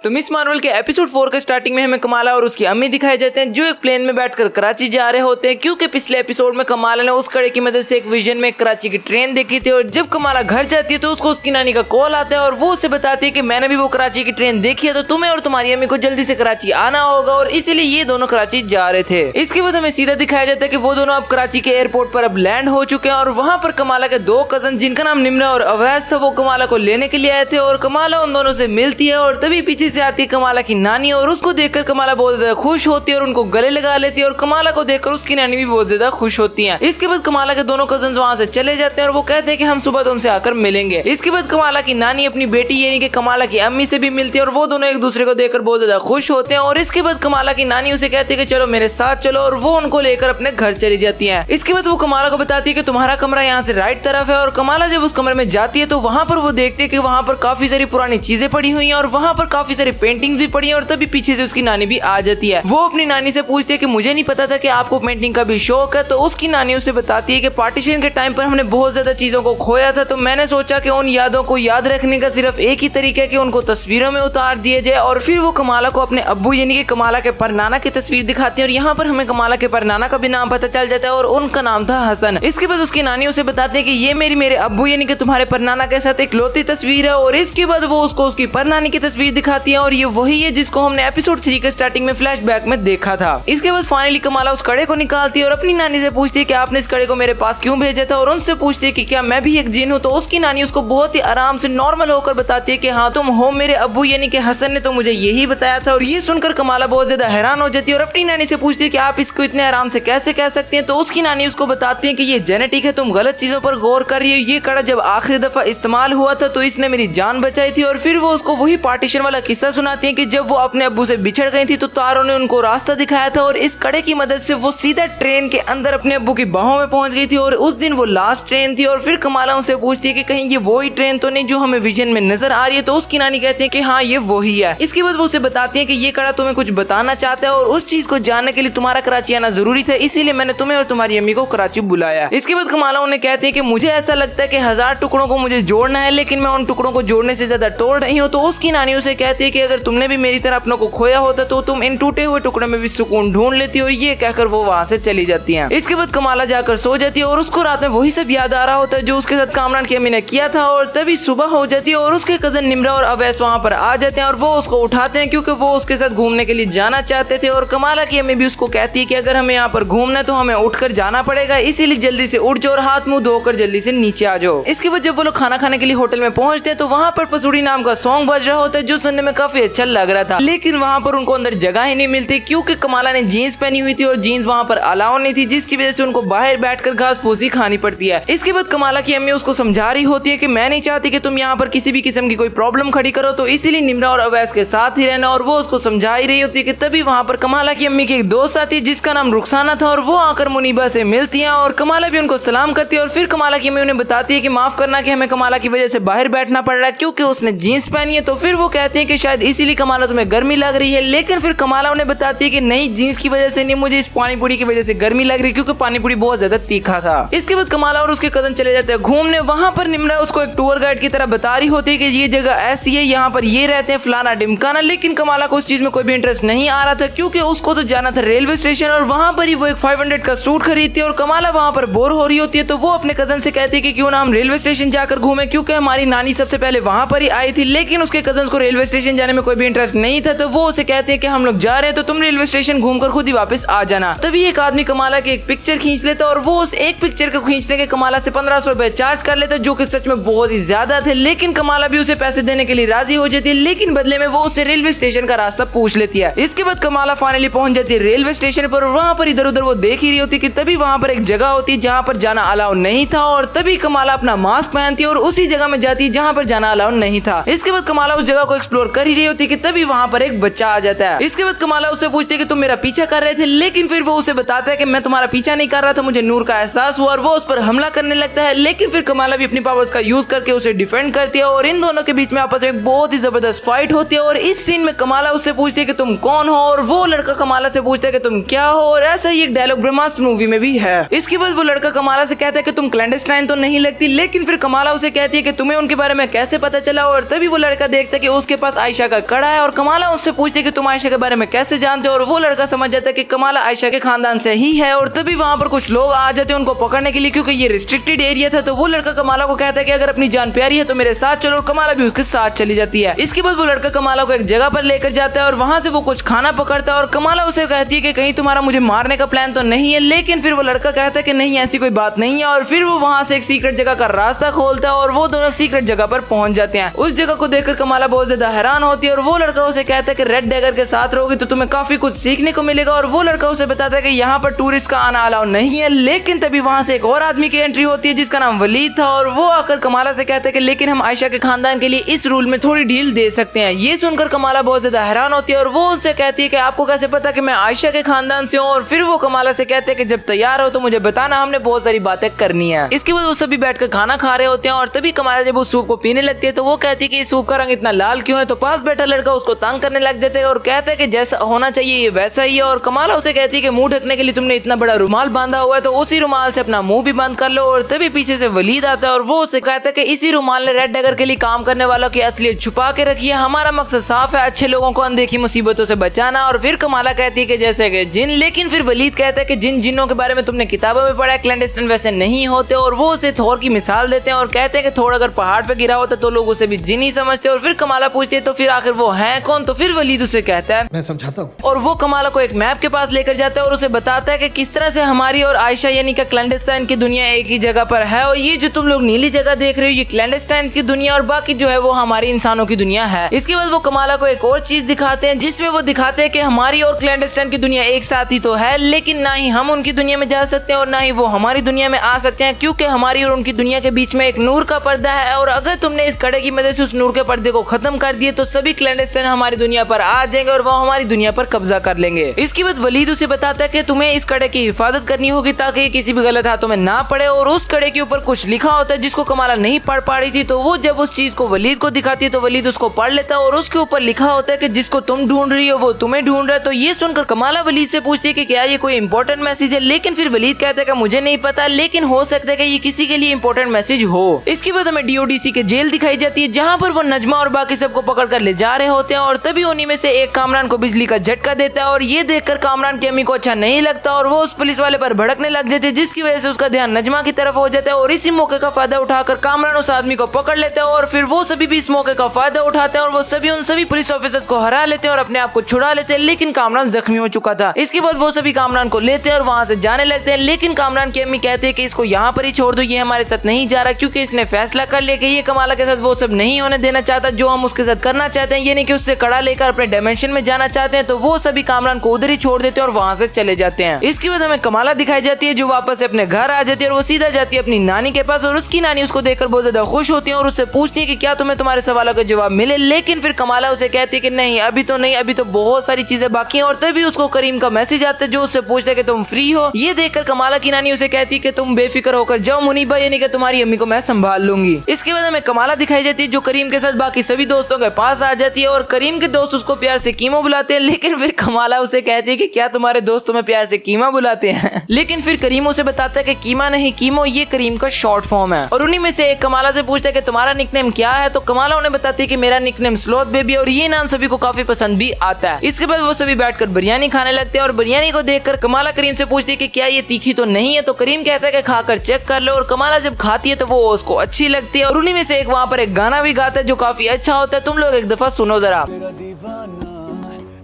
तो miss Marvel के episode 4 के स्टार्टिंग में हमें कमाला और उसकी अम्मी दिखाए जाते हैं जो एक प्लेन में बैठकर कराची जा रहे होते हैं, क्योंकि पिछले एपिसोड में कमाला ने उस कड़े की मदद से एक विजन में कराची की ट्रेन देखी थी। और जब कमाला घर जाती है तो उसको उसकी नानी का कॉल आता है और वो उसे बताती है कि मैंने भी वो कराची की ट्रेन देखी है, तो तुम्हें और तुम्हारी अम्मी को जल्दी से कराची आना होगा, और इसीलिए ये दोनों कराची जा रहे थे। इसके बाद हमें सीधा दिखाया जाता है कि वो दोनों अब कराची के एयरपोर्ट पर अब लैंड हो चुके हैं और वहाँ पर कमाला के दो कजन जिनका नाम निम्रा और अवैस था वो कमाला को लेने के लिए आए थे। और कमाला उन दोनों से मिलती है और तभी पीछे से आती है कमाला की नानी और उसको देखकर कमाला बहुत ज्यादा खुश होती है और उनको गले लगा लेती है, और कमाला को देखकर उसकी नानी भी बहुत ज्यादा खुश होती है। इसके बाद कमाला के दोनों कजन वहाँ से चले जाते हैं और वो कहते हैं कि हम सुबह तुमसे आकर मिलेंगे। इसके बाद कमाला की नानी अपनी बेटी यानी कि कमाला की अम्मी से भी मिलती है और वो दोनों एक दूसरे को देखकर बहुत ज्यादा खुश होते हैं। और इसके बाद कमाला की नानी उसे कहती है कि चलो मेरे साथ चलो, और वो उनको लेकर अपने घर चली जाती है। इसके बाद वो कमाला को बताती है कि तुम्हारा कमरा यहाँ से राइट तरफ है, और कमाला जब उस कमरे में जाती है तो वहाँ पर वो देखती है कि वहाँ पर काफी सारी पुरानी चीजें पड़ी हुई हैं और वहाँ पर काफी सारी पेंटिंग्स भी पड़ी हैं। और तभी पीछे से उसकी नानी भी आ जाती है। वो अपनी नानी से पूछती है कि मुझे नहीं पता था कि आपको पेंटिंग का भी शौक है, तो उसकी नानी उसे बताती है कि पार्टीशन के टाइम पर हमने बहुत ज्यादा चीजों को खोया था, तो मैंने सोचा कि उन यादों को याद रखने का सिर्फ एक ही तरीका है कि उनको तस्वीरों में उतार दिया जाए। और फिर वो कमाला को अपने अब्बू यानी कि कमाला के परनाना की तस्वीर दिखाती है और यहाँ पर हमें कमाला के परनाना का भी नाम पता चल जाता है और उनका नाम था हसन। इसके बाद उसकी नानी उसे बताती है कि ये मेरे अब्बू यानी कि तुम्हारे परनाना के साथ एक लौती तस्वीर है। और इसके बाद वो उसको उसकी परनानी की तस्वीर दिखाती है और ये वही है जिसको हमने एपिसोड 3 के स्टार्टिंग में फ्लैशबैक में देखा था। इसके बाद फाइनली कमाला उस कड़े को निकालती है और अपनी नानी से पूछती है कि आपने इस कड़े को मेरे पास क्यों भेजा था, और उनसे पूछती है कि क्या मैं भी एक जिन हूँ। तो उसकी नानी उसको बहुत ही आराम से नॉर्मल होकर बताती है कि हाँ तुम हो मेरे अब्बू यानी कि हसन ने तो मुझे यही बताया था। और ये सुनकर कमाला बहुत ज्यादा हैरान हो जाती है और अपनी नानी से पूछती है कि आप इसको इतने आराम से कैसे कह सकते हैं। तो उसकी नानी उसको बताती है कि ये जेनेटिक है, तुम गलत चीजों पर गौर कर रही हो। ये कड़ा जब आखिरी दफा इस्तेमाल हुआ था तो इसने मेरी जान बचाई थी। और फिर वो उसको वही पार्टीशन वाला किस्सा सुनाती है कि जब वो अपने अब्बू से बिछड़ गई थी तो तारों ने उनको रास्ता दिखाया था और इस कड़े की मदद से वो सीधा ट्रेन के अंदर अपने अब्बू की बाहों में पहुंच गई थी। और उस दिन वो लास्ट ट्रेन थी। और फिर कमाला उनसे पूछती है कि कहीं ये वही ट्रेन तो नहीं जो हमें विजन में नजर आ रही है। तो उसकी नानी कहती है कि हाँ ये वही है। इसके बाद वो उसे बताती है कि ये कड़ा तुम्हें कुछ बताना चाहता है और उस चीज को जानने के लिए तुम्हारा कराची आना जरूरी था, इसीलिए मैंने तुम्हें और तुम्हारी अम्मी को कराची बुलाया। इसके बाद कमाला उन्हें कहती है कि मुझे ऐसा लगता है कि 1000 टुकड़ों को मुझे जोड़ना है, लेकिन मैं उन टुकड़ों को जोड़ने से ज्यादा तोड़ रही हूँ। तो उसकी नानी उसे कहती है कि अगर तुमने भी मेरी तरह अपनों को खोया होता तो तुम इन टूटे हुए टुकड़े में भी सुकून ढूंढ लेती। और ये कहकर वो वहाँ से चली जाती है। इसके बाद कमाला जाकर सो जाती है और उसको रात में वही सब याद आ रहा होता है जो उसके साथ कामरान की अम्मी ने किया था। और तभी सुबह हो जाती है और उसके कजन निम्रा और अवैस वहाँ पर आ जाते हैं और वो उसको उठाते हैं क्योंकि वो उसके साथ घूमने के लिए जाना चाहते थे। और कमाला की अम्मी भी उसको कहती है कि अगर हमें यहाँ पर घूमना है तो हमें उठकर जाना पड़ेगा, इसीलिए जल्दी से उठ जाओ और हाथ मुंह धोकर जल्दी से नीचे आ जाओ। इसके बाद जब वो लोग खाना खाने के लिए होटल में पहुंचते हैं तो वहाँ पर पसूड़ी नाम का सॉन्ग बज रहा होता है जो सुनने में काफी अच्छा लग रहा था, लेकिन वहाँ पर उनको अंदर जगह ही नहीं मिलती क्योंकि कमाला ने जीन्स पहनी हुई थी और जीन्स वहाँ पर अलाउ नहीं थी, जिसकी वजह से उनको बाहर बैठकर घास फूसी खानी पड़ती है। इसके बाद कमाला की अम्मी उसको समझा रही होती है कि मैं नहीं चाहती कि तुम यहाँ पर किसी भी किस्म की कोई प्रॉब्लम खड़ी करो, तो इसीलिए निम्रा और अवैस के साथ ही रहना। और वो उसको समझा ही रही होती है कि तभी वहाँ पर कमाला की अम्मी की एक दोस्त आती है जिसका नाम रुखसाना था और वो आकर मुनीबा से मिलती है और कमाला भी उनको सलाम करती है। और फिर कमाला की अम्मी उन्हें बताती है कि माफ करना कि हमें कमाला की वजह से बाहर बैठना पड़ रहा है क्योंकि उसने जीन्स पहनी है। तो फिर वो कहते हैं कि शायद इसीलिए कमाला तुम्हें गर्मी लग रही है, लेकिन फिर कमाला उन्हें बताती है कि नहीं जीन्स की वजह से नहीं, मुझे इस पानी पूरी की वजह से गर्मी लग रही क्योंकि पानी पूरी बहुत ज्यादा तीखा था। इसके बाद कमाला और उसके कजन चले जाते हैं घूमने। वहाँ पर निम्रा उसको एक टूर गाइड की तरह बता रही होती है कि ये जगह ऐसी है, यहाँ पर ये रहते हैं फलाना डिमकाना, लेकिन कमाला को उस चीज में कोई भी इंटरेस्ट नहीं आ रहा था क्योंकि उसको तो जाना था रेलवे स्टेशन और वहाँ पर ही वो एक 500 का सूट खरीदती है। और कमाला वहाँ पर बोर हो रही होती है तो वो अपने कजन से कहती है कि क्यों ना हम रेलवे स्टेशन जाकर घूमे, क्योंकि हमारी नानी सबसे पहले वहाँ पर ही आई थी, लेकिन उसके कजन को रेलवे स्टेशन जाने में कोई भी इंटरेस्ट नहीं था। तो वो उसे कहते हैं कि हम लोग जा रहे हैं तो तुम रेलवे स्टेशन घूमकर खुद ही वापस आ जाना। तभी एक आदमी कमाला की एक पिक्चर खींच लेता और वो उस एक पिक्चर को खींचने के कमाला से 1500 रुपए चार्ज कर लेता, जो कि सच में बहुत ही ज्यादा थे, लेकिन कमाला भी उसे पैसे देने के लिए राजी हो जाती है, लेकिन बदले में वो उससे रेलवे स्टेशन का रास्ता पूछ लेती है। इसके बाद कमाला फाइनली पहुंच जाती है रेलवे स्टेशन पर। वहाँ पर इधर उधर वो देख ही रही होती कि तभी वहाँ पर एक जगह होती है जहाँ पर जाना अलाउ नहीं था और तभी कमाला अपना मास्क पहनती है और उसी जगह में जाती है जहाँ पर जाना अलाउ नहीं था। इसके बाद कमाला उस जगह को एक्सप्लोर कर ही रही होती कि तभी वहाँ पर एक बच्चा आ जाता है। इसके बाद कमाला उससे पूछती है कि तुम मेरा पीछा कर रहे थे, लेकिन फिर वो उसे बताता है कि मैं तुम्हारा पीछा नहीं कर रहा था, मुझे नूर का एहसास हुआ और वो उस पर हमला करने लगता है। लेकिन फिर कमाला भी अपनी पावर्स का यूज करके उसे डिफेंड करती है और इन दोनों के बीच में आपस में बहुत ही जबरदस्त फाइट होती है। और इस सीन में कमाला उससे पूछती है कि तुम कौन हो और वो लड़का कमाला से पूछता है कि तुम क्या हो, और ऐसा ही एक डायलॉग ब्रह्मास्त्र मूवी में भी है। इसके बाद वो लड़का कमाला से कहता है कि तुम क्लैंडस्टाइन तो नहीं लगती, लेकिन फिर कमाला उसे कहती है कि तुम्हें उनके बारे में कैसे पता चला। और तभी वो लड़का देखता है कि उसके पास आयशा का कड़ा है और कमाला उससे पूछती है कि तुम आयशा के बारे में कैसे जानते हो, और वो लड़का समझ जाता है कि कमाला आयशा के खानदान से ही है। और तभी वहाँ पर कुछ लोग आ जाते हैं उनको पकड़ने के लिए, क्योंकि ये रिस्ट्रिक्टेड एरिया था। तो वो लड़का कमाला को कहता है कि अगर अपनी जान प्यारी है तो मेरे साथ चलो, और कमाला भी उसके साथ चली जाती है। इसके बाद वो लड़का कमाला को एक जगह पर लेकर जाता है और वहाँ से वो कुछ खाना पकड़ता है और कमाला उसे कहती है कि कहीं तुम्हारा मुझे मारने का प्लान तो नहीं है। लेकिन फिर वो लड़का कहता है कि नहीं, ऐसी कोई बात नहीं है, और फिर वो वहाँ से एक सीक्रेट जगह का रास्ता खोलता है और वो दोनों सीक्रेट जगह पर पहुंच जाते हैं। उस जगह को देखकर कमाला बहुत ज्यादा हैरान होती है और वो लड़का उसे कहता है कि रेड डैगर के साथ रहोगी तो तुम्हें काफी कुछ सीखने को मिलेगा। और वो लड़का उसे बताता है कि यहाँ पर टूरिस्ट का आना अलाउ नहीं है। लेकिन तभी वहाँ से एक और आदमी की एंट्री होती है जिसका नाम वलीद था, और वो आकर कमाला से कहता है कि लेकिन हम आयशा के खानदान के लिए इस रूल में थोड़ी ढील दे सकते हैं। ये सुनकर कमाला बहुत ज्यादा हैरान होती है और वो उनसे कहती है कि आपको कैसे पता कि मैं आयशा के खानदान से हूँ। और फिर वो कमाला से कहते हैं कि जब तैयार हो तो मुझे बताना, हमने बहुत सारी बातें करनी है। इसके बाद वो सभी बैठकर खाना खा रहे होते हैं और तभी कमाला जब उस सूप को पीने लगती है तो वो कहती है कि इस सूप का रंग इतना लाल क्यों है। तो पास बैठा लड़का उसको तंग करने लग जाता है और कहता है कि जैसा होना चाहिए ये वैसा ही है। और कमाला उसे कहती है कि मुंह ढकने के लिए तुमने इतना बड़ा रुमाल बांधा हुआ है तो उसी रुमाल से अपना मुंह भी बंद कर लो। और तभी पीछे से वलीद आता है और वो उसे कहता है कि इसी रुमाल ने रेड डैगर के लिए काम करने वालों की असलियत छुपा के रखी है। हमारा मकसद साफ है, अच्छे लोगों को अनदेखी मुसीबतों से बचाना। और फिर कमाला कहती है कि जैसे कि जिन, लेकिन फिर वलीद कहता है कि जिन जिन्नों के बारे में तुमने किताबों में पढ़ा है क्लैंडस्टाइन वैसे नहीं होते। और वो उसे थोर की मिसाल देते हैं और कहते हैं कि थोर अगर पहाड़ पे गिरा होता तो लोग उसे भी जिन ही समझते। और फिर कमाला पूछती है तो फिर आखिर वो है कौन। तो फिर वलीद उसे कहता है मैं समझाता हूँ, और वो कमाला को एक मैप के पास लेकर जाता है और उसे बताता है कि किस तरह से हमारी और आयशा यानी कि क्लैंडस्टाइन की दुनिया एक ही जगह पर है। और ये जो तुम लोग नीली जगह देख रहे हो ये क्लैंडस्टाइन की दुनिया और बाकी जो है वो हमारी इंसानों की दुनिया है। इसके बाद वो कमाला को एक और चीज दिखाते हैं जिसमें वो दिखाते हैं कि हमारी और क्लैंडस्टाइन की दुनिया एक साथ ही तो है, लेकिन ना ही हम उनकी दुनिया में जा सकते हैं और ना ही वो हमारी दुनिया में आ सकते हैं, क्योंकि हमारी और उनकी दुनिया के बीच में एक नूर का पर्दा है। और अगर तुमने इस कड़े की मदद से उस नूर के पर्दे को खत्म कर दिए तो सभी क्लैंडस्टाइन हमारी दुनिया पर आ जाएंगे और वो हमारी दुनिया पर कब्जा कर लेंगे। इसके बाद वलीद उसे बताता है कि तुम्हें इस कड़े की हिफाजत करनी होगी ताकि किसी भी गलत हाथों में ना पड़े। और उस कड़े के ऊपर कुछ लिखा होता है जिसको कमाला नहीं पढ़ पा रही थी, तो वो जब उस चीज को वलीद को दिखाती है तो वलीद उसको पढ़ लेता है और उसके ऊपर लिखा होता है कि जिसको तुम ढूंढ रही हो वो तुम्हें ढूंढ रहा है। तो ये सुनकर कमाला वलीद से पूछती है कि क्या ये कोई इंपॉर्टेंट मैसेज है, लेकिन फिर वलीद कहता है कि मुझे नहीं पता, लेकिन हो सकता है कि ये किसी के लिए इंपॉर्टेंट मैसेज हो। इसके बाद हमें डीओडीसी के जेल दिखाई जाती है जहाँ पर वो नजमा और बाकी सबको पकड़ कर ले जा रहे होते हैं। और तभी उन्हीं में से एक कामरान को बिजली का झटका देता है और ये देखकर कामरान की अम्मी को अच्छा नहीं लगता और वो उस पुलिस वाले पर भड़कने लग जाते हैं, जिसकी वजह से उसका ध्यान नजमा की तरफ हो जाता है। और इसी मौके का फायदा उठाकर कामरान उस आदमी को पकड़ लेता है और फिर वो सभी भी इस मौके का फायदा उठाते हैं और वो सभी उन सभी पुलिस ऑफिसर्स को हरा लेते हैं और अपने आप को छुड़ा लेते हैं। लेकिन कामरान जख्मी हो चुका था। इसके बाद वो सभी कामरान को लेते हैं और वहाँ से जाने लगते हैं, लेकिन कामरान की अम्मी कहते हैं कि इसको यहाँ पर ही छोड़ दो, ये हमारे साथ नहीं जा रहा, क्योंकि इसने फैसला कर लिया कि ये कमाला के साथ वो सब नहीं होने देना चाहता जो हम उसके साथ करना चाहते हैं, यानी कि उससे कड़ा लेकर अपने डायमेंशन में जाना चाहते हैं। तो वो सभी कामरान को उधर ही छोड़ देते हैं और वहाँ से चले जाते हैं। इसके बाद हमें कमाला दिखाई जाती है जो वापस अपने घर आ जाती है और वो सीधा जाती है अपनी नानी के पास और उसकी नानी उसको देखकर बहुत ज्यादा खुश होती है और उससे पूछती है कि क्या तुम्हें तुम्हारे सवालों का जवाब मिले। लेकिन फिर कमाला उसे कहती है कि नहीं, अभी तो नहीं, अभी तो बहुत सारी चीजें बाकी हैं। और तभी उसको करीम का मैसेज आता है जो उससे पूछता है कि तुम फ्री हो। ये देखकर कमाला की नानी उसे कहती है कि तुम बेफिक्र होकर जाओ मुनीबा, यानी कि तुम्हारी अम्मी को मैं संभाल लूंगी। इसके बाद हमें कमाला दिखाई जाती है जो करीम के साथ बाकी सभी दोस्तों के पास आ जाती है और करीम के दोस्त उसको प्यार से कीमो बुलाते हैं। लेकिन फिर कमाला उसे कहती है कि क्या तुम्हारे दोस्त तुम्हें प्यार से कीमा बुलाते हैं। लेकिन फिर करीम उसे बताता है कि कीमा नहीं, कीमो ये करीम का शॉर्ट फॉर्म है। और उन्हीं में से एक कमाला से पूछता है कि तुम्हारा निकनेम क्या है। तो कमाला उन्हें बताती है कि मेरा निकनेम स्लोथ बेबी, और ये नाम सभी को काफी पसंद भी आता है। इसके बाद वो सभी बैठकर बिरयानी खाने लगते हैं और बिरयानी को देखकर कमाला करीम से पूछती है कि क्या ये तीखी तो नहीं है। तो करीम कहता है कि खाकर चेक कर लो। और कमाला जब खाती है तो वो उसको अच्छी लगती है और उन्हीं में से एक वहाँ पर एक गाना भी गाता है जो काफी अच्छा होता है। तुम लोग एक दफा सुनो जरा।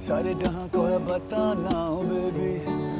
सारे जहां को है बताना ओ बेबी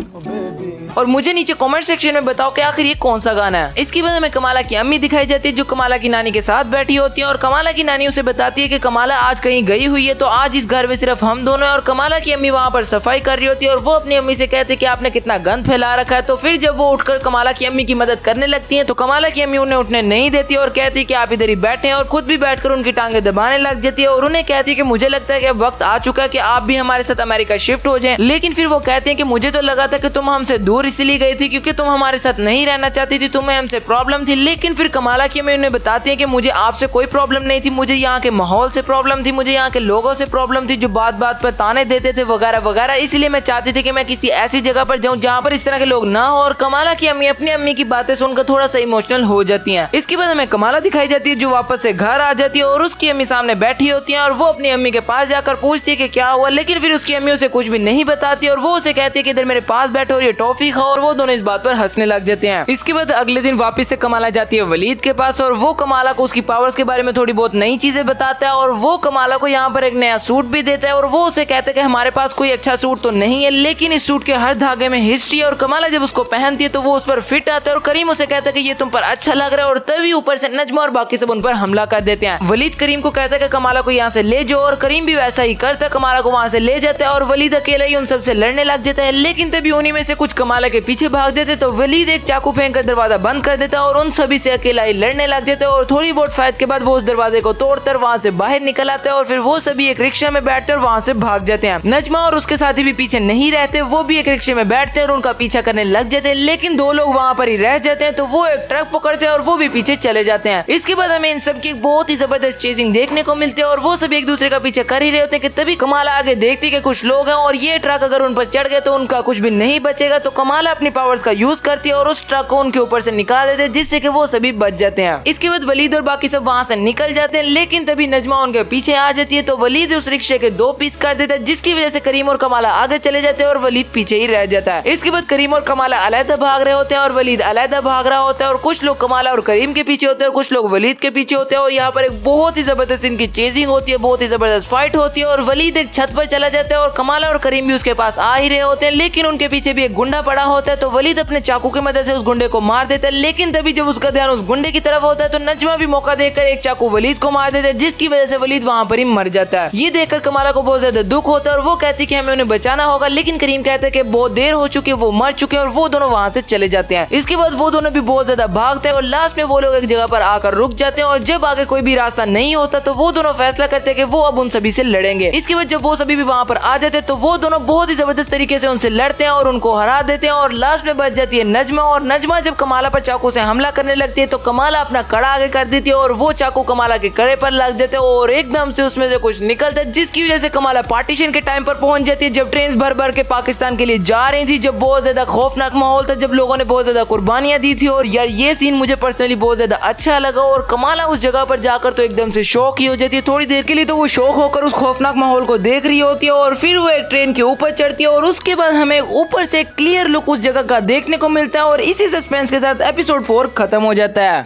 ओ बेबी। और मुझे नीचे कमेंट सेक्शन में बताओ कि आखिर ये कौन सा गाना है। इसके बाद हमें कमाला की अम्मी दिखाई जाती है जो कमाला की नानी के साथ बैठी होती है और कमाला की नानी उसे बताती है कि कमाला आज कहीं गई हुई है तो आज इस घर में सिर्फ हम दोनों हैं। और कमाला की अम्मी वहाँ पर सफाई कर रही होती है और वो अपनी अम्मी से कहती है कि आपने कितना गंद फैला रखा है। तो फिर जब वो उठकर कमाला की अम्मी की मदद करने लगती है तो कमाला की अम्मी उन्हें उठने नहीं देती और कहती है कि आप इधर ही बैठे हैं और खुद भी बैठकर उनकी टांगे दबाने लग जाती है और उन्हें कहती है कि मुझे लगता है कि अब वक्त आ चुका है कि आप भी हमारे साथ अमेरिका शिफ्ट हो जाएं। लेकिन फिर वो कहते हैं कि मुझे तो लगा था कि तुम हमसे दूर इसलिए गई थी क्योंकि तुम हमारे साथ नहीं रहना चाहती थी, तुम्हें हमसे प्रॉब्लम थी। लेकिन फिर कमाला की अम्मी उन्हें बताती है कि मुझे आपसे कोई प्रॉब्लम नहीं थी, मुझे यहाँ के माहौल से प्रॉब्लम थी, मुझे यहाँ के लोगों से प्रॉब्लम थी जो बात बात पर ताने देते थे वगैरह वगैरह, इसलिए मैं चाहती थी कि मैं किसी ऐसी जगह पर जाऊँ जहाँ पर इस तरह के लोग ना हो। और कमाला की अम्मी अपनी अम्मी की बातें सुनकर थोड़ा सा इमोशनल हो जाती है। इसके बाद हमें कमाला दिखाई जाती है जो वापस से घर आ जाती है और उसकी अम्मी सामने बैठी होती है और वो अपनी अम्मी के पास जाकर पूछती है कि क्या हुआ, लेकिन फिर उसकी अम्मी उसे कुछ भी नहीं बताती और वो उसे कहती है कि इधर मेरे पास बैठो और ये टॉफी खाओ, और वो दोनों इस बात पर हंसने लग जाते हैं। इसके बाद अगले दिन वापस से कमाला जाती है वलीद के पास और वो कमाला को उसकी पावर्स के बारे में थोड़ी बहुत नई चीजें बताता है और वो कमाला को यहाँ पर एक नया सूट भी देता है और वो उसे कहता है कि हमारे पास कोई अच्छा सूट तो नहीं है, लेकिन इस सूट के हर धागे में हिस्ट्री है। और कमाला जब उसको पहनती है तो वो उस पर फिट आता है और करीम उसे कहता है कि ये तुम पर अच्छा लग रहा है, और तभी ऊपर से नजमा और बाकी सब उन पर हमला कर देते हैं। वलीद करीम को कहता है कि कमाला को यहाँ से ले जाओ और करीम भी वैसा ही करता है, कमाला को वहाँ से ले जाता है और वलीद अकेला ही उन सबसे लड़ने लग जाता है। लेकिन तभी उन्हीं में से कुछ कमाला के पीछे भाग देते तो वलीद एक चाकू फेंक कर दरवाजा बंद कर देता है और उन सभी से अकेला ही लड़ने लग जाता है। और थोड़ी बहुत फायद के बाद वो उस दरवाजे को तोड़कर वहाँ से बाहर निकल आता है और फिर वो सभी एक रिक्शा में बैठते और वहाँ से भाग जाते हैं। नजमा और उसके साथी भी पीछे नहीं रहते, वो भी एक रिक्शे में बैठते हैं और उनका पीछा करने लग जाते हैं, लेकिन दो लोग वहाँ पर ही रह जाते हैं तो वो एक ट्रक पकड़ते हैं और वो भी पीछे चले जाते हैं। इसके बाद हमें इन सब की बहुत ही जबरदस्त चेजिंग देखने को मिलती है और वो सब एक दूसरे का पीछे कर ही रहे होते हैं कि तभी कमाला आगे देखती है कि कुछ लोग हैं और ये ट्रक अगर उन पर चढ़ गए तो उनका कुछ भी नहीं बचेगा। तो कमाला अपनी पावर्स का यूज करती है और उस ट्रक को उनके ऊपर से निकाल देते हैं जिससे कि वो सभी बच जाते हैं। इसके बाद वलीद और बाकी सब वहाँ से निकल जाते हैं, लेकिन तभी नजमा उनके पीछे आ जाती है तो वलीद उस रिक्शे के 2 पीस कर देता है जिसकी वजह से करीम और कमाला आगे चले जाते हैं और वलीद पीछे ही रह जाता है। इसके बाद करीम और कमाला अलहदा भाग रहे होते हैं और वलीद अलहदा भाग रहा होता है और कुछ लोग कमाला और करीम के पीछे होते हैं और कुछ लोग वलीद के पीछे होते हैं और यहाँ पर एक बहुत ही जबरदस्त इनकी चेजिंग होती है, बहुत ही जबरदस्त फाइट होती है और वलीद एक छत पर चला जाता है और कमाला और करीम भी उसके पास आ ही रहे होते हैं, लेकिन उनके पीछे भी एक गुंडा पड़ा होता है तो वलीद अपने चाकू की मदद से उस गुंडे को मार देता है। लेकिन तभी जब उसका ध्यान उस गुंडे की तरफ होता है तो नजमा भी मौका देकर एक चाकू वलीद को मार देता है जिसकी वजह से वलीद वहाँ पर ही मर जाता है। ये देखकर कमाला को बहुत ज्यादा दुख होता है और वो कहती है कि हमें उन्हें बचाना होगा, लेकिन करीम कहता है कि बहुत देर हो चुकी है, वो मर चुके हैं और वो दोनों वहाँ से चले जाते हैं। इसके बाद वो दोनों भी बहुत ज्यादा भागते हैं और लास्ट में वो लोग एक जगह पर आकर रुक जाते हैं और जब आगे कोई भी रास्ता नहीं होता तो वो दोनों फैसला करते हैं कि वो अब उन सभी से लड़ेंगे। इसके बाद जब वो सभी भी वहाँ पर आ जाते हैं तो वो दोनों बहुत ही जबरदस्त तरीके से उनसे लड़ते हैं और उनको हरा देते हैं और लास्ट में बच जाती है नजमा। और नजमा जब कमाला पर चाकू से हमला करने लगती है तो कमाला अपना कड़ा आगे कर देती है और वो चाकू कमाला के कड़े पर लग देते हैं और एकदम से उसमें से कुछ निकलता है जिसकी वजह से कमाला पार्टीशन के टाइम पर पहुंच जाती है जब ट्रेन भर भर के पाकिस्तान के लिए जा रही थी, जब बहुत ज्यादा खौफनाक माहौल था, जब लोगों ने बहुत ज्यादा कुर्बानियां दी थी। और यार ये सीन मुझे पर्सनली बहुत ज्यादा अच्छा लगा और कमाला उस जगह पर जाकर तो एकदम से शौक ही हो जाती है। थोड़ी देर के लिए तो वो शौक होकर उस खौफनाक माहौल को देख रही होती है और फिर वो एक ट्रेन के ऊपर चढ़ती है और उसके बाद हमें ऊपर से क्लियर लुक उस जगह का देखने को मिलता है और इसी सस्पेंस के साथ एपिसोड 4 खत्म हो जाता है।